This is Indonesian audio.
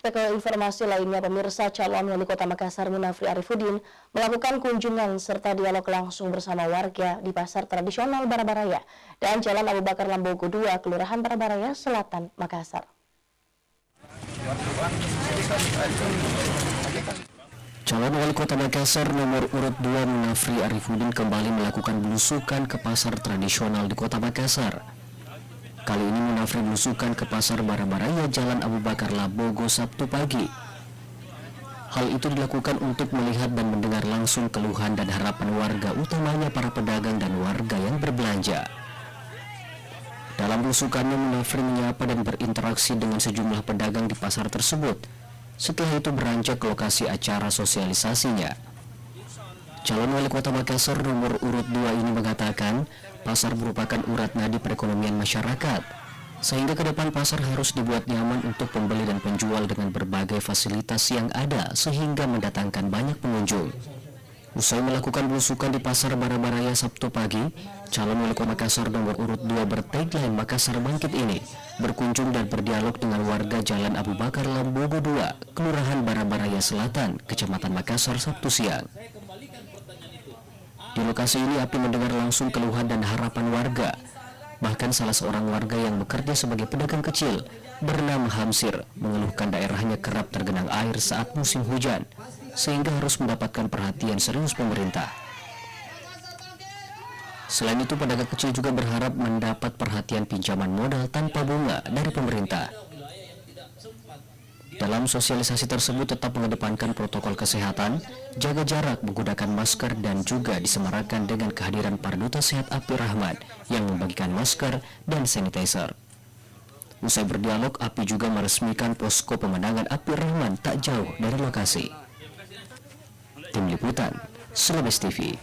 Ke informasi lainnya, pemirsa, calon wali kota Makassar Munafri Arifudin melakukan kunjungan serta dialog langsung bersama warga di pasar tradisional Barabaraya dan Jalan Abu Bakar Lambogo 2, Kelurahan Barabaraya Selatan, Makassar. Calon wali kota Makassar nomor urut 2 Munafri Arifudin kembali melakukan belusukan ke pasar tradisional di kota Makassar. Kali ini Munafri belusukan ke pasar Barabaraya Jalan Abu Bakar Lambogo Sabtu pagi. Hal itu dilakukan untuk melihat dan mendengar langsung keluhan dan harapan warga, utamanya para pedagang dan warga yang berbelanja. Dalam belusukannya, Munafri menyapa dan berinteraksi dengan sejumlah pedagang di pasar tersebut. Setelah itu beranjak ke lokasi acara sosialisasinya. Calon wali kota Makassar nomor urut 2 ini mengatakan pasar merupakan urat nadi perekonomian masyarakat, sehingga ke depan pasar harus dibuat nyaman untuk pembeli dan penjual dengan berbagai fasilitas yang ada sehingga mendatangkan banyak pengunjung. Usai melakukan belusukan di pasar Barabaraya Sabtu pagi, calon wali kota Makassar nomor urut 2 bertagline Makassar Bangkit ini berkunjung dan berdialog dengan warga Jalan Abu Bakar Lambogo 2, Kelurahan Barabaraya Selatan, Kecamatan Makassar Sabtu siang. Di lokasi ini Api mendengar langsung keluhan dan harapan warga. Bahkan salah seorang warga yang bekerja sebagai pedagang kecil bernama Hamsir mengeluhkan daerahnya kerap tergenang air saat musim hujan, sehingga harus mendapatkan perhatian serius pemerintah. Selain itu, pedagang kecil juga berharap mendapat perhatian pinjaman modal tanpa bunga dari pemerintah. Dalam sosialisasi tersebut tetap mengedepankan protokol kesehatan, jaga jarak, menggunakan masker, dan juga disemarakan dengan kehadiran Parduta Sehat Api Rahmat yang membagikan masker dan sanitizer. Usai berdialog, Api juga meresmikan posko pemenangan Api Rahman tak jauh dari lokasi. Tim Liputan, Celebes TV.